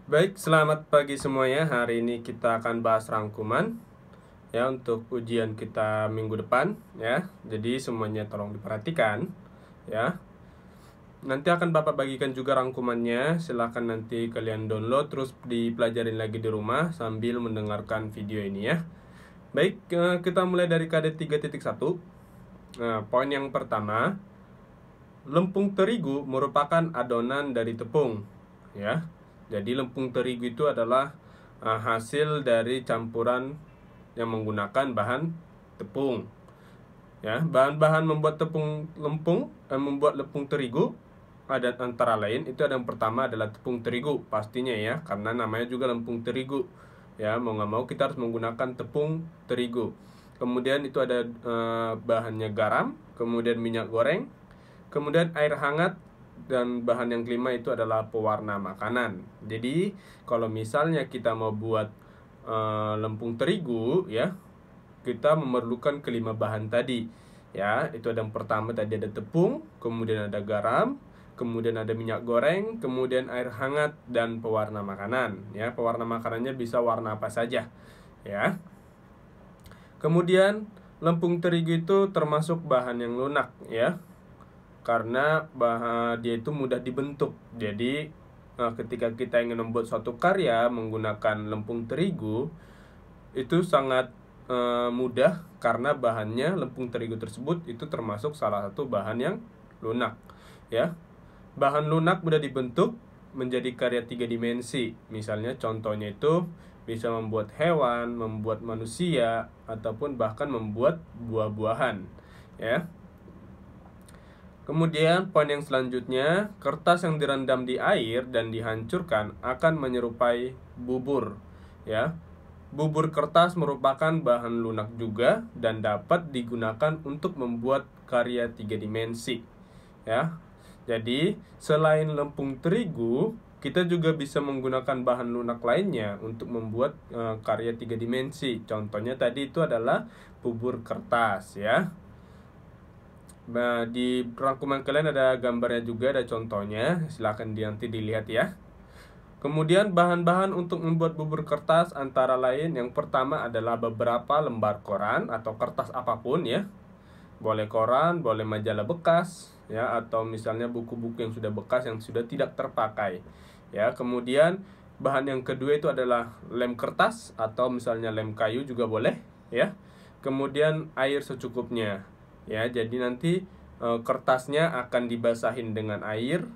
Baik, selamat pagi semuanya. Hari ini kita akan bahas rangkuman ya untuk ujian kita minggu depan ya. Jadi semuanya tolong diperhatikan ya. Nanti akan Bapak bagikan juga rangkumannya. Silahkan nanti kalian download terus dipelajarin lagi di rumah sambil mendengarkan video ini ya. Baik, kita mulai dari KD 3.1. Nah, poin yang pertama, lempung terigu merupakan adonan dari tepung ya. Jadi lempung terigu itu adalah hasil dari campuran yang menggunakan bahan tepung. Ya, bahan-bahan membuat membuat lempung terigu ada antara lain itu ada yang pertama adalah tepung terigu pastinya ya, karena namanya juga lempung terigu. Ya, mau nggak mau kita harus menggunakan tepung terigu. Kemudian itu ada bahannya garam, kemudian minyak goreng, kemudian air hangat, dan bahan yang kelima itu adalah pewarna makanan. Jadi kalau misalnya kita mau buat lempung terigu ya, kita memerlukan kelima bahan tadi ya. Itu ada yang pertama tadi ada tepung, kemudian ada garam, kemudian ada minyak goreng, kemudian air hangat, dan pewarna makanan ya. Pewarna makanannya bisa warna apa saja ya. Kemudian lempung terigu itu termasuk bahan yang lunak ya, karena dia itu mudah dibentuk. Jadi ketika kita ingin membuat suatu karya menggunakan lempung terigu itu sangat mudah, karena bahannya lempung terigu tersebut itu termasuk salah satu bahan yang lunak ya. Bahan lunak mudah dibentuk menjadi karya 3 dimensi. Misalnya contohnya itu bisa membuat hewan, membuat manusia, ataupun bahkan membuat buah-buahan ya. Kemudian poin yang selanjutnya, kertas yang direndam di air dan dihancurkan akan menyerupai bubur ya. Bubur kertas merupakan bahan lunak juga dan dapat digunakan untuk membuat karya 3 dimensi ya. Jadi selain lempung terigu, kita juga bisa menggunakan bahan lunak lainnya untuk membuat karya 3 dimensi. Contohnya tadi itu adalah bubur kertas ya. Nah, di rangkuman kalian ada gambarnya juga, ada contohnya, silahkan nanti dilihat ya. Kemudian bahan-bahan untuk membuat bubur kertas antara lain, yang pertama adalah beberapa lembar koran atau kertas apapun ya. Boleh koran, boleh majalah bekas ya, atau misalnya buku-buku yang sudah bekas yang sudah tidak terpakai ya. Kemudian bahan yang kedua itu adalah lem kertas atau misalnya lem kayu juga boleh ya. Kemudian air secukupnya ya. Jadi nanti kertasnya akan dibasahin dengan air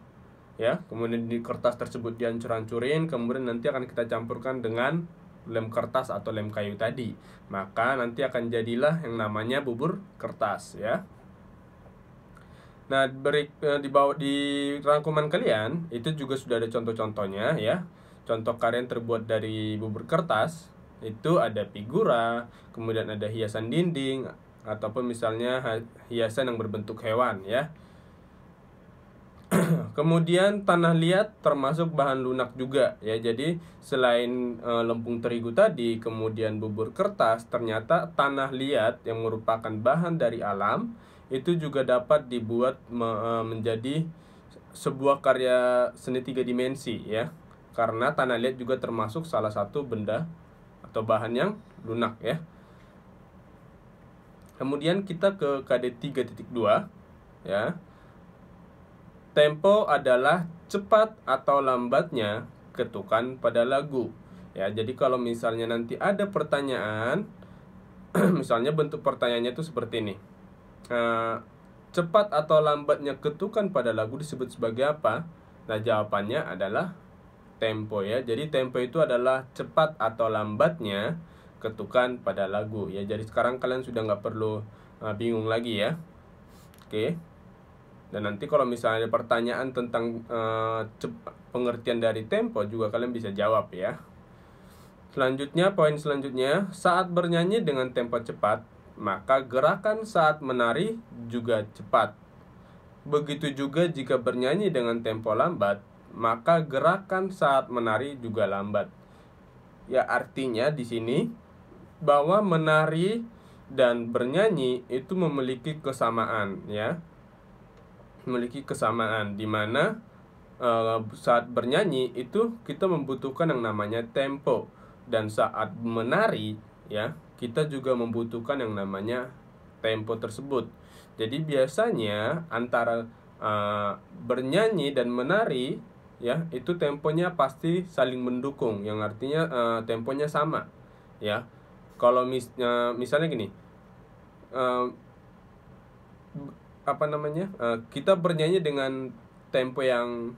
ya, kemudian di kertas tersebut dihancur-hancurin, kemudian nanti akan kita campurkan dengan lem kertas atau lem kayu tadi, maka nanti akan jadilah yang namanya bubur kertas ya. Nah, di rangkuman kalian itu juga sudah ada contoh-contohnya ya. Contoh karya yang terbuat dari bubur kertas itu ada figura, kemudian ada hiasan dinding, ataupun misalnya hiasan yang berbentuk hewan ya. Kemudian tanah liat termasuk bahan lunak juga ya. Jadi selain lempung terigu tadi, kemudian bubur kertas, ternyata tanah liat yang merupakan bahan dari alam itu juga dapat dibuat menjadi sebuah karya seni 3 dimensi ya. Karena tanah liat juga termasuk salah satu benda atau bahan yang lunak ya. Kemudian kita ke KD 3.2 ya. Tempo adalah cepat atau lambatnya ketukan pada lagu ya. Jadi kalau misalnya nanti ada pertanyaan misalnya bentuk pertanyaannya itu seperti ini, cepat atau lambatnya ketukan pada lagu disebut sebagai apa? Nah, jawabannya adalah tempo ya. Jadi tempo itu adalah cepat atau lambatnya ketukan pada lagu ya. Jadi sekarang kalian sudah nggak perlu bingung lagi ya. Oke. Dan nanti kalau misalnya ada pertanyaan tentang pengertian dari tempo juga kalian bisa jawab ya. Selanjutnya, poin selanjutnya, saat bernyanyi dengan tempo cepat, maka gerakan saat menari juga cepat. Begitu juga jika bernyanyi dengan tempo lambat, maka gerakan saat menari juga lambat. Ya, artinya di sini bahwa menari dan bernyanyi itu memiliki kesamaan ya. Memiliki kesamaan di mana saat bernyanyi itu kita membutuhkan yang namanya tempo, dan saat menari ya kita juga membutuhkan yang namanya tempo tersebut. Jadi biasanya antara bernyanyi dan menari ya itu temponya pasti saling mendukung, yang artinya temponya sama ya. Kalau misalnya gini, kita bernyanyi dengan tempo yang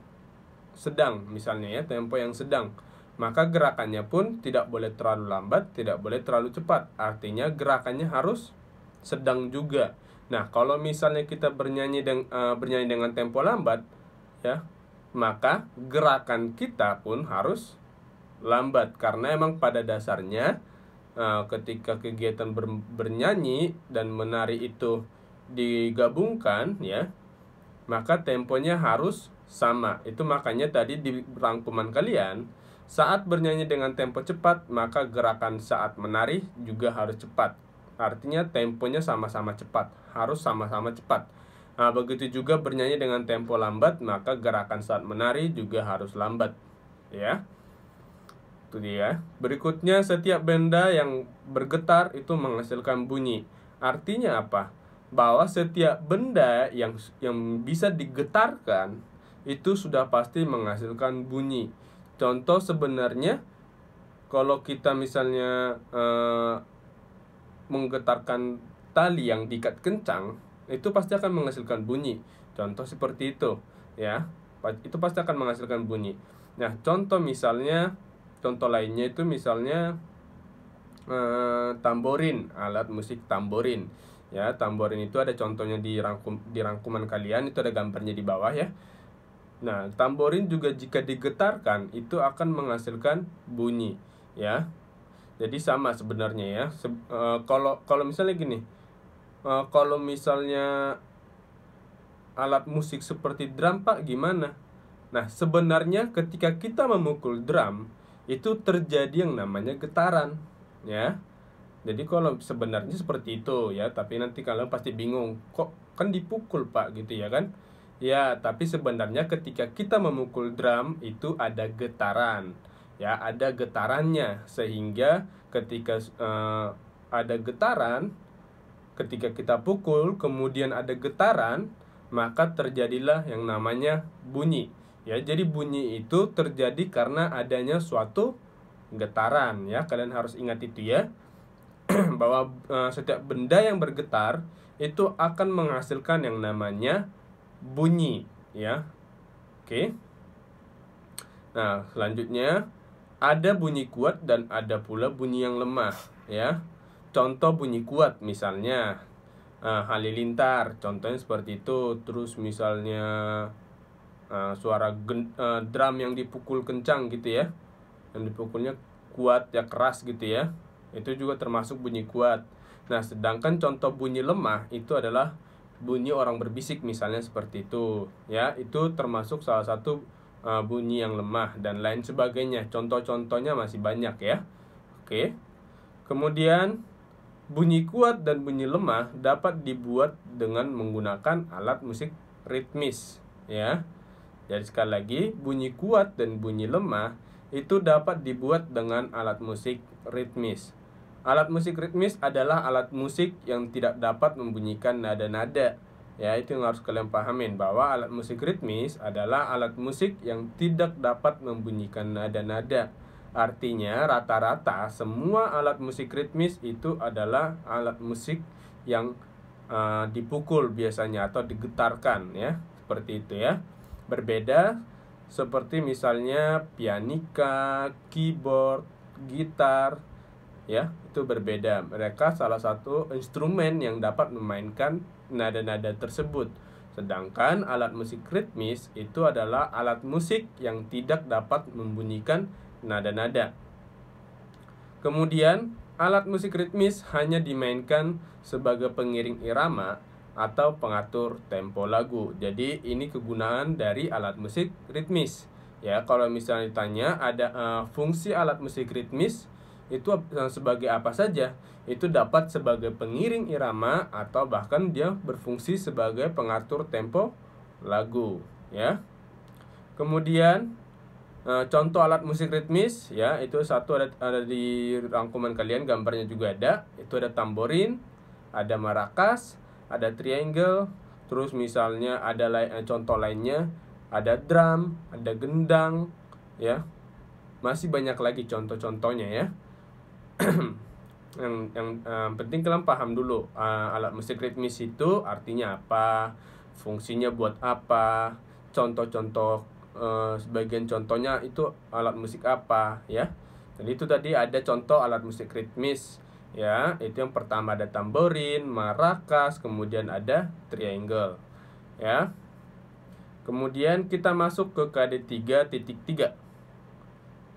sedang, misalnya ya, tempo yang sedang, maka gerakannya pun tidak boleh terlalu lambat, tidak boleh terlalu cepat. Artinya gerakannya harus sedang juga. Nah, kalau misalnya kita bernyanyi dengan tempo lambat ya, maka gerakan kita pun harus lambat, karena emang pada dasarnya ketika kegiatan bernyanyi dan menari itu digabungkan ya, maka temponya harus sama. Itu makanya tadi di rangkuman kalian, saat bernyanyi dengan tempo cepat, maka gerakan saat menari juga harus cepat. Artinya temponya sama-sama cepat, harus sama-sama cepat. Nah, begitu juga bernyanyi dengan tempo lambat, maka gerakan saat menari juga harus lambat. Ya. Itu dia. Berikutnya, setiap benda yang bergetar itu menghasilkan bunyi. Artinya apa? Bahwa setiap benda yang bisa digetarkan itu sudah pasti menghasilkan bunyi. Contoh sebenarnya, kalau kita misalnya menggetarkan tali yang diikat kencang, itu pasti akan menghasilkan bunyi. Contoh seperti itu ya, itu pasti akan menghasilkan bunyi. Nah, contoh lainnya itu misalnya tamborin, alat musik tamborin. Ya, tamborin itu ada contohnya di rangkuman kalian, itu ada gambarnya di bawah ya. Nah, tamborin juga jika digetarkan itu akan menghasilkan bunyi ya. Jadi sama sebenarnya ya. Kalau misalnya gini, kalau misalnya alat musik seperti drum Pak, gimana? Nah, sebenarnya ketika kita memukul drum itu terjadi yang namanya getaran ya. Jadi kalau sebenarnya seperti itu ya, tapi nanti kalian pasti bingung, kok kan dipukul Pak gitu ya kan? Ya, tapi sebenarnya ketika kita memukul drum itu ada getaran. Ya, ada getarannya, sehingga ketika ada getaran, ketika kita pukul kemudian ada getaran, maka terjadilah yang namanya bunyi. Ya, jadi bunyi itu terjadi karena adanya suatu getaran ya. Kalian harus ingat itu ya. Bahwa setiap benda yang bergetar itu akan menghasilkan yang namanya bunyi ya. Oke. Nah, selanjutnya ada bunyi kuat dan ada pula bunyi yang lemah ya. Contoh bunyi kuat misalnya halilintar, contohnya seperti itu. Terus misalnya suara drum yang dipukul kencang gitu ya, yang dipukulnya kuat ya, keras gitu ya, itu juga termasuk bunyi kuat. Nah, sedangkan contoh bunyi lemah itu adalah bunyi orang berbisik misalnya seperti itu ya, itu termasuk salah satu bunyi yang lemah dan lain sebagainya. Contoh-contohnya masih banyak ya. Oke. Kemudian bunyi kuat dan bunyi lemah dapat dibuat dengan menggunakan alat musik ritmis ya. Jadi sekali lagi, bunyi kuat dan bunyi lemah itu dapat dibuat dengan alat musik ritmis. Alat musik ritmis adalah alat musik yang tidak dapat membunyikan nada-nada. Ya, itu yang harus kalian pahamin, bahwa alat musik ritmis adalah alat musik yang tidak dapat membunyikan nada-nada. Artinya rata-rata semua alat musik ritmis itu adalah alat musik yang dipukul biasanya atau digetarkan ya, seperti itu ya. Berbeda seperti misalnya pianika, keyboard, gitar ya, itu berbeda. Mereka salah satu instrumen yang dapat memainkan nada-nada tersebut. Sedangkan alat musik ritmis itu adalah alat musik yang tidak dapat membunyikan nada-nada. Kemudian, alat musik ritmis hanya dimainkan sebagai pengiring irama atau pengatur tempo lagu. Jadi ini kegunaan dari alat musik ritmis. Ya, kalau misalnya ditanya ada fungsi alat musik ritmis itu sebagai apa saja? Itu dapat sebagai pengiring irama atau bahkan dia berfungsi sebagai pengatur tempo lagu, ya. Kemudian contoh alat musik ritmis ya, itu satu ada di rangkuman kalian, gambarnya juga ada. Itu ada tamborin, ada maracas, ada triangle, terus misalnya ada contoh lainnya, ada drum, ada gendang ya. Masih banyak lagi contoh-contohnya ya. yang penting kalian paham dulu alat musik ritmis itu artinya apa, fungsinya buat apa, contoh-contoh sebagian contohnya itu alat musik apa ya. Jadi itu tadi ada contoh alat musik ritmis ya. Itu yang pertama ada tamborin, maracas, kemudian ada triangle ya. Kemudian kita masuk ke KD 3.3.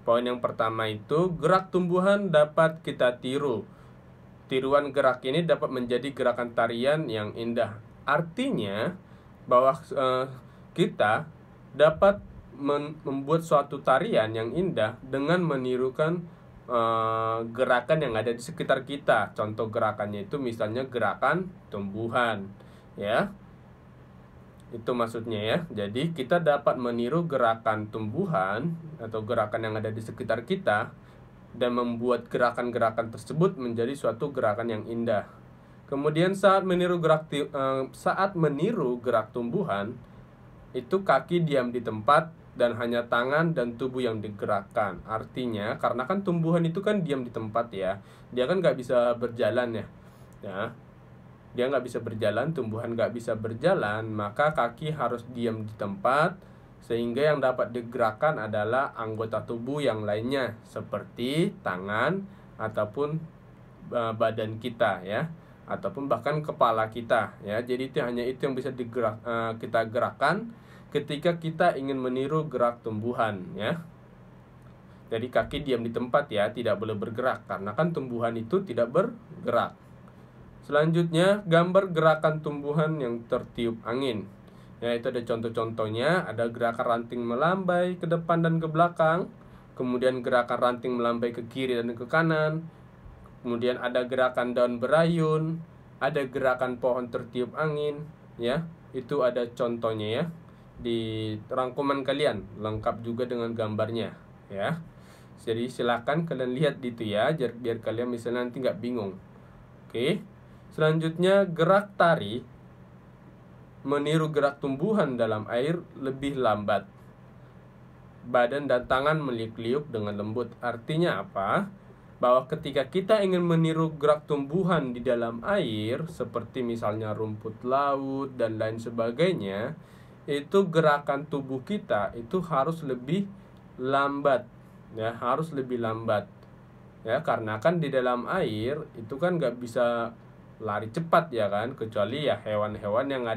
Poin yang pertama itu gerak tumbuhan dapat kita tiru. Tiruan gerak ini dapat menjadi gerakan tarian yang indah. Artinya bahwa kita dapat membuat suatu tarian yang indah dengan menirukan gerakan yang ada di sekitar kita. Contoh gerakannya itu misalnya gerakan tumbuhan ya. Itu maksudnya ya. Jadi kita dapat meniru gerakan tumbuhan atau gerakan yang ada di sekitar kita dan membuat gerakan-gerakan tersebut menjadi suatu gerakan yang indah. Kemudian saat meniru gerak tumbuhan, itu kaki diam di tempat dan hanya tangan dan tubuh yang digerakkan. Artinya karena kan tumbuhan itu kan diam di tempat ya, dia kan nggak bisa berjalan ya. Dia nggak bisa berjalan, tumbuhan nggak bisa berjalan, maka kaki harus diam di tempat, sehingga yang dapat digerakkan adalah anggota tubuh yang lainnya seperti tangan ataupun badan kita ya, ataupun bahkan kepala kita ya. Jadi hanya itu yang bisa kita gerakkan ketika kita ingin meniru gerak tumbuhan ya. Jadi kaki diam di tempat ya, tidak boleh bergerak karena kan tumbuhan itu tidak bergerak. Selanjutnya gambar gerakan tumbuhan yang tertiup angin. Ya, itu ada contoh-contohnya, ada gerakan ranting melambai ke depan dan ke belakang, kemudian gerakan ranting melambai ke kiri dan ke kanan, kemudian ada gerakan daun berayun, ada gerakan pohon tertiup angin ya. Itu ada contohnya ya di rangkuman kalian, lengkap juga dengan gambarnya ya. Jadi silakan kalian lihat gitu ya, biar kalian misalnya nanti nggak bingung. Oke. Selanjutnya gerak tari meniru gerak tumbuhan dalam air lebih lambat. Badan dan tangan meliuk-liuk dengan lembut. Artinya apa? Bahwa ketika kita ingin meniru gerak tumbuhan di dalam air, seperti misalnya rumput laut dan lain sebagainya, itu gerakan tubuh kita itu harus lebih lambat ya, harus lebih lambat ya, karena kan di dalam air itu kan nggak bisa lari cepat ya kan, kecuali ya hewan-hewan yang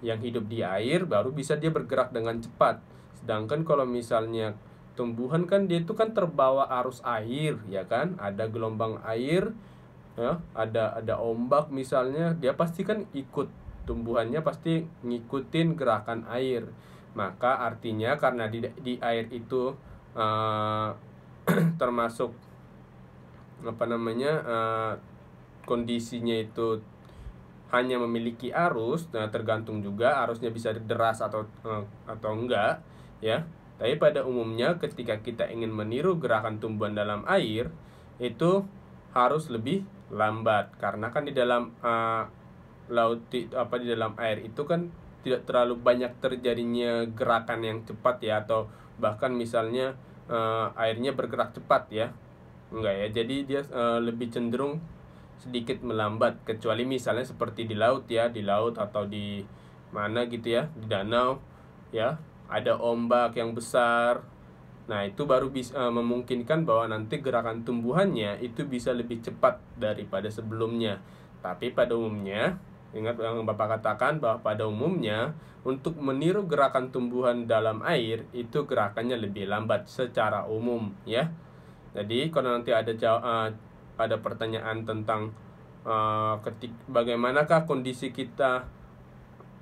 hidup di air baru bisa dia bergerak dengan cepat. Sedangkan kalau misalnya tumbuhan kan dia itu kan terbawa arus air ya kan, ada gelombang air ya, ada ombak misalnya, dia pasti kan ikut, tumbuhannya pasti ngikutin gerakan air. Maka artinya karena di air itu termasuk kondisinya itu hanya memiliki arus. Nah, tergantung juga arusnya bisa deras atau enggak ya. Tapi pada umumnya ketika kita ingin meniru gerakan tumbuhan dalam air itu harus lebih lambat, karena kan di dalam di dalam air itu kan tidak terlalu banyak terjadinya gerakan yang cepat ya, atau bahkan misalnya airnya bergerak cepat ya, enggak ya. Jadi dia lebih cenderung sedikit melambat, kecuali misalnya seperti di laut ya, di laut atau di mana gitu ya, di danau ya, ada ombak yang besar. Nah, itu baru bisa memungkinkan bahwa nanti gerakan tumbuhannya itu bisa lebih cepat daripada sebelumnya. Tapi pada umumnya, ingat yang Bapak katakan bahwa pada umumnya untuk meniru gerakan tumbuhan dalam air itu gerakannya lebih lambat secara umum ya. Jadi kalau nanti ada pertanyaan tentang bagaimanakah kondisi kita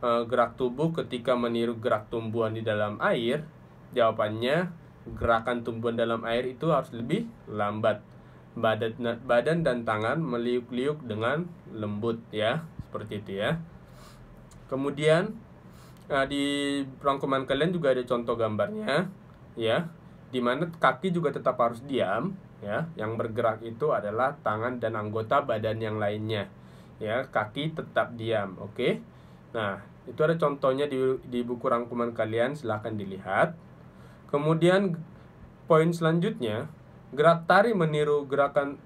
gerak tubuh ketika meniru gerak tumbuhan di dalam air, jawabannya gerakan tumbuhan dalam air itu harus lebih lambat. Badan dan tangan meliuk-liuk dengan lembut ya, seperti itu ya. Kemudian di rangkuman kalian juga ada contoh gambarnya, ya, dimana kaki juga tetap harus diam, ya. Yang bergerak itu adalah tangan dan anggota badan yang lainnya, ya. Kaki tetap diam, oke. Nah, itu ada contohnya di buku rangkuman kalian, silahkan dilihat. Kemudian poin selanjutnya, gerak tari meniru gerakan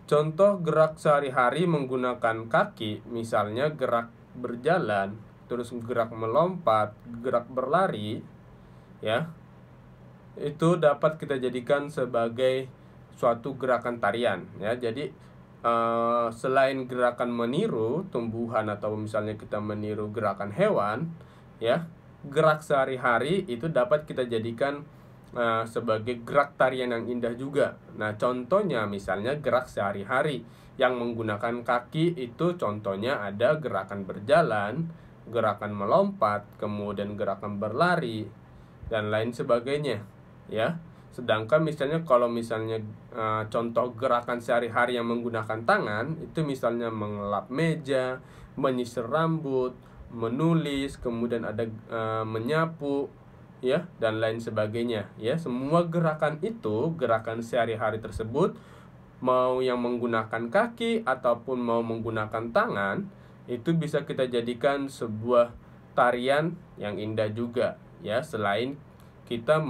Contoh gerak sehari-hari menggunakan kaki, misalnya gerak berjalan, terus gerak melompat, gerak berlari, ya. Itu dapat kita jadikan sebagai suatu gerakan tarian, ya. Jadi selain gerakan meniru tumbuhan atau misalnya kita meniru gerakan hewan, ya, gerak sehari-hari itu dapat kita jadikan sebagai gerak tarian yang indah juga. Nah, contohnya misalnya gerak sehari-hari yang menggunakan kaki itu contohnya ada gerakan berjalan, gerakan melompat, kemudian gerakan berlari, dan lain sebagainya, ya. Sedangkan misalnya kalau misalnya contoh gerakan sehari-hari yang menggunakan tangan itu misalnya mengelap meja, menyisir rambut, menulis, kemudian ada menyapu, ya, dan lain sebagainya, ya. Semua gerakan itu, gerakan sehari-hari tersebut, mau yang menggunakan kaki ataupun mau menggunakan tangan, itu bisa kita jadikan sebuah tarian yang indah juga, ya. Selain kita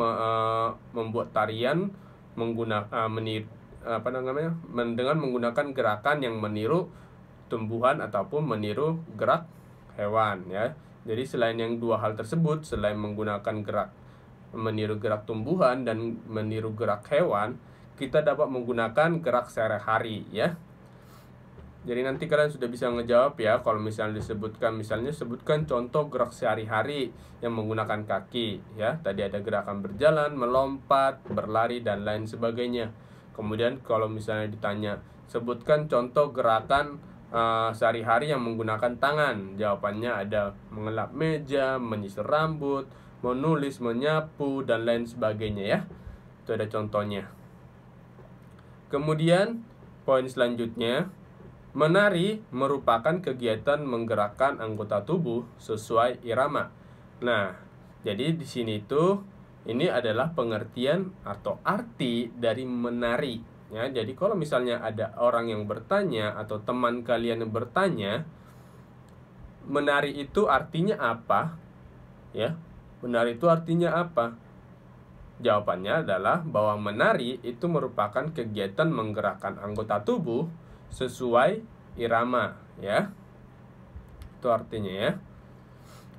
membuat tarian dengan menggunakan gerakan yang meniru tumbuhan ataupun meniru gerak hewan, ya. Jadi selain yang dua hal tersebut, selain menggunakan meniru gerak tumbuhan dan meniru gerak hewan, kita dapat menggunakan gerak sehari-hari, ya. Jadi nanti kalian sudah bisa ngejawab, ya, kalau misalnya sebutkan contoh gerak sehari-hari yang menggunakan kaki, ya. Tadi ada gerakan berjalan, melompat, berlari, dan lain sebagainya. Kemudian kalau misalnya ditanya, sebutkan contoh gerakan sehari-hari yang menggunakan tangan, jawabannya ada mengelap meja, menyisir rambut, menulis, menyapu, dan lain sebagainya, ya. Itu ada contohnya. Kemudian poin selanjutnya, menari merupakan kegiatan menggerakkan anggota tubuh sesuai irama. Nah, jadi di sini ini adalah pengertian atau arti dari menari. Ya, jadi kalau misalnya ada orang yang bertanya atau teman kalian yang bertanya, menari itu artinya apa? Ya, menari itu artinya apa? Jawabannya adalah bahwa menari itu merupakan kegiatan menggerakkan anggota tubuh sesuai irama, ya. Itu artinya, ya.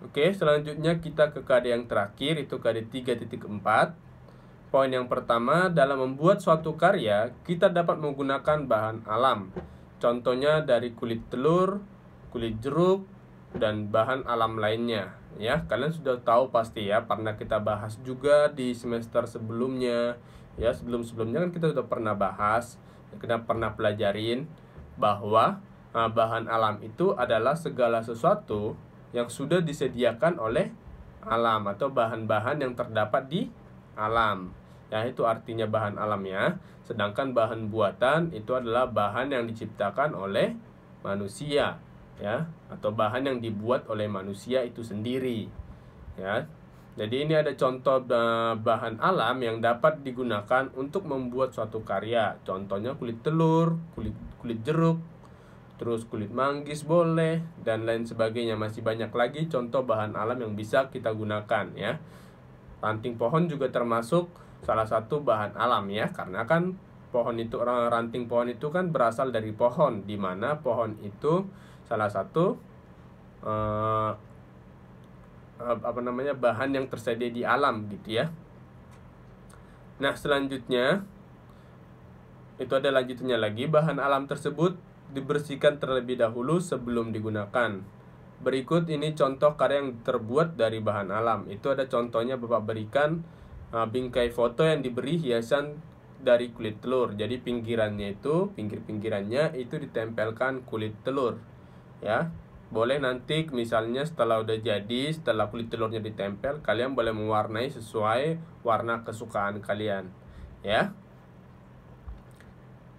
Oke, selanjutnya kita ke KD yang terakhir, itu KD 3.4. Poin yang pertama, dalam membuat suatu karya, kita dapat menggunakan bahan alam. Contohnya dari kulit telur, kulit jeruk, dan bahan alam lainnya, ya. Kalian sudah tahu pasti, ya, pernah kita bahas juga di semester sebelumnya, ya. Sebelum-sebelumnya kan kita sudah pernah bahas, kita pernah pelajarin bahwa bahan alam itu adalah segala sesuatu yang sudah disediakan oleh alam atau bahan-bahan yang terdapat di alam. Ya, itu artinya bahan alam, ya. Sedangkan bahan buatan itu adalah bahan yang diciptakan oleh manusia, ya, atau bahan yang dibuat oleh manusia itu sendiri, ya. Jadi ini ada contoh bahan alam yang dapat digunakan untuk membuat suatu karya. Contohnya kulit telur, kulit jeruk, terus kulit manggis boleh, dan lain sebagainya. Masih banyak lagi contoh bahan alam yang bisa kita gunakan, ya. Ranting pohon juga termasuk salah satu bahan alam, ya, karena kan ranting pohon itu kan berasal dari pohon, di mana pohon itu salah satu bahan yang tersedia di alam, gitu, ya. Nah, selanjutnya itu ada lanjutannya lagi, bahan alam tersebut dibersihkan terlebih dahulu sebelum digunakan. Berikut ini contoh karya yang terbuat dari bahan alam. Itu ada contohnya, Bapak berikan bingkai foto yang diberi hiasan dari kulit telur. Jadi pinggir-pinggirannya itu ditempelkan kulit telur, ya. Boleh nanti misalnya setelah kulit telurnya ditempel, kalian boleh mewarnai sesuai warna kesukaan kalian, ya.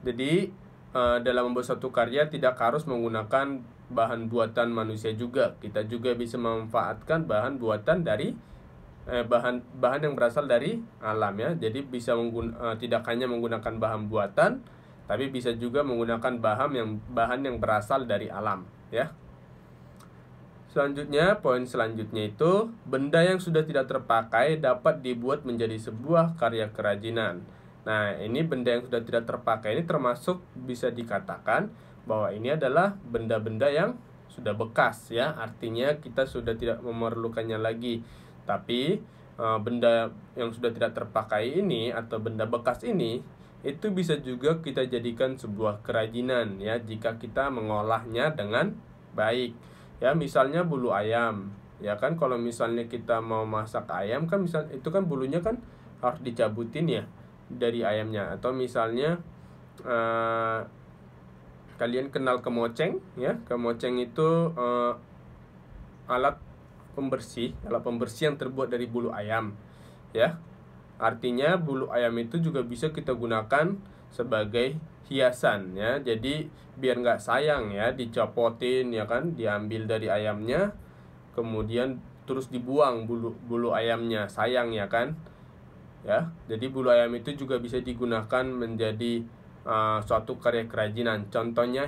Jadi dalam membuat suatu karya tidak harus menggunakan bahan buatan manusia juga. Kita juga bisa memanfaatkan bahan buatan dari bahan yang berasal dari alam ya. Jadi bisa tidak hanya menggunakan bahan buatan, tapi bisa juga menggunakan bahan yang berasal dari alam ya. Selanjutnya, poin selanjutnya itu benda yang sudah tidak terpakai dapat dibuat menjadi sebuah karya kerajinan. Nah, ini benda yang sudah tidak terpakai ini termasuk bisa dikatakan bahwa ini adalah benda-benda yang sudah bekas ya. Artinya kita sudah tidak memerlukannya lagi. Tapi benda yang sudah tidak terpakai ini atau benda bekas ini itu bisa juga kita jadikan sebuah kerajinan ya jika kita mengolahnya dengan baik. Ya, misalnya bulu ayam. Ya kan, kalau misalnya kita mau masak ayam kan itu kan bulunya kan harus dicabutin ya dari ayamnya. Atau misalnya kalian kenal kemoceng ya. Kemoceng itu alat pembersih yang terbuat dari bulu ayam ya. Artinya bulu ayam itu juga bisa kita gunakan sebagai hiasan ya. Jadi biar nggak sayang ya, dicopotin ya kan, diambil dari ayamnya kemudian terus dibuang bulu ayamnya, sayang ya kan ya. Jadi bulu ayam itu juga bisa digunakan menjadi suatu karya kerajinan. Contohnya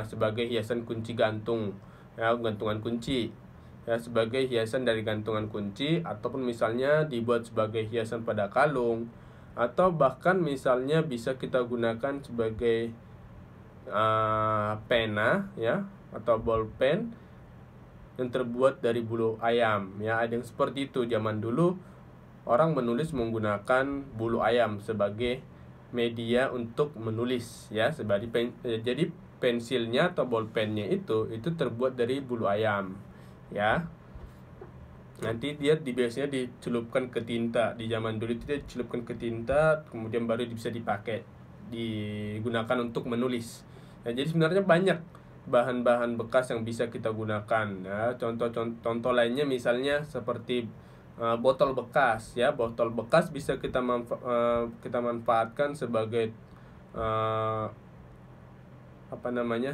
sebagai hiasan kunci gantung ya, gantungan kunci ya, sebagai hiasan dari gantungan kunci, ataupun misalnya dibuat sebagai hiasan pada kalung, atau bahkan misalnya bisa kita gunakan sebagai pena ya, atau bolpen yang terbuat dari bulu ayam ya. Ada yang seperti itu. Zaman dulu orang menulis menggunakan bulu ayam sebagai media untuk menulis ya. Jadi pensilnya atau bolpennya itu terbuat dari bulu ayam ya. Nanti dia biasanya dicelupkan ke tinta. Di zaman dulu itu dia dicelupkan ke tinta, kemudian baru bisa digunakan untuk menulis. Nah, jadi sebenarnya banyak bahan-bahan bekas yang bisa kita gunakan ya. Contoh lainnya misalnya seperti botol bekas ya. Botol bekas bisa kita manfaatkan sebagai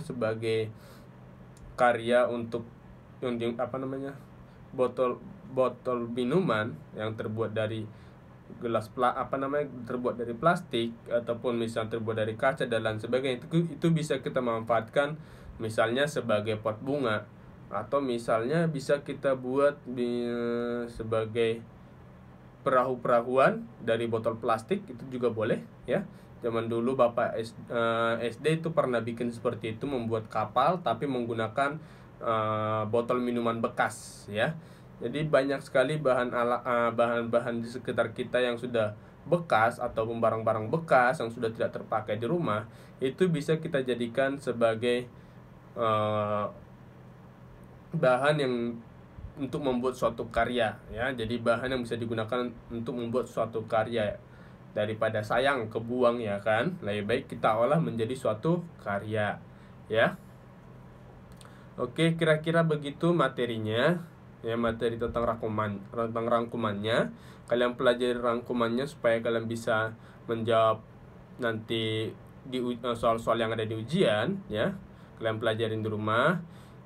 sebagai karya untuk botol minuman yang terbuat dari terbuat dari plastik, ataupun misalnya terbuat dari kaca dan lain sebagainya. Itu bisa kita manfaatkan misalnya sebagai pot bunga, atau misalnya bisa kita buat sebagai perahu-perahuan dari botol plastik, itu juga boleh ya. Zaman dulu Bapak SD itu pernah bikin seperti itu, membuat kapal tapi menggunakan botol minuman bekas ya. Jadi banyak sekali bahan-bahan di sekitar kita yang sudah bekas, atau barang-barang bekas yang sudah tidak terpakai di rumah, itu bisa kita jadikan sebagai bahan yang untuk membuat suatu karya ya. Jadi bahan yang bisa digunakan untuk membuat suatu karya. Daripada sayang kebuang ya kan, lebih baik kita olah menjadi suatu karya ya. Oke, kira-kira begitu materinya ya, materi tentang rangkumannya. Kalian pelajari rangkumannya supaya kalian bisa menjawab nanti di soal-soal yang ada di ujian ya. Kalian pelajarin di rumah.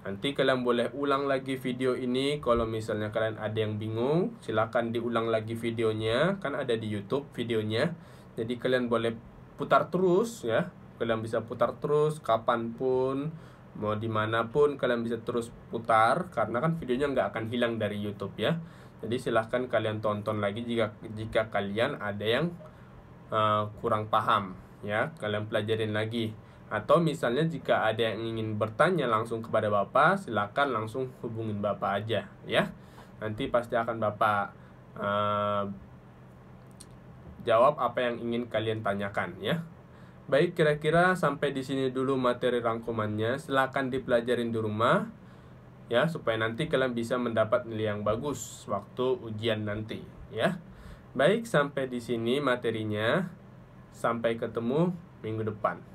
Nanti kalian boleh ulang lagi video ini. Kalau misalnya kalian ada yang bingung, silakan diulang lagi videonya, kan ada di YouTube videonya. Jadi kalian boleh putar terus ya. Kalian bisa putar terus kapanpun, mau dimanapun kalian bisa terus putar, karena kan videonya nggak akan hilang dari YouTube ya. Jadi silahkan kalian tonton lagi jika kalian ada yang kurang paham ya, kalian pelajarin lagi. Atau misalnya jika ada yang ingin bertanya langsung kepada Bapak, silakan langsung hubungin Bapak aja ya. Nanti pasti akan Bapak jawab apa yang ingin kalian tanyakan ya. Baik, kira-kira sampai di sini dulu materi rangkumannya. Silakan dipelajarin di rumah ya, supaya nanti kalian bisa mendapat nilai yang bagus waktu ujian nanti ya. Baik, sampai di sini materinya. Sampai ketemu minggu depan.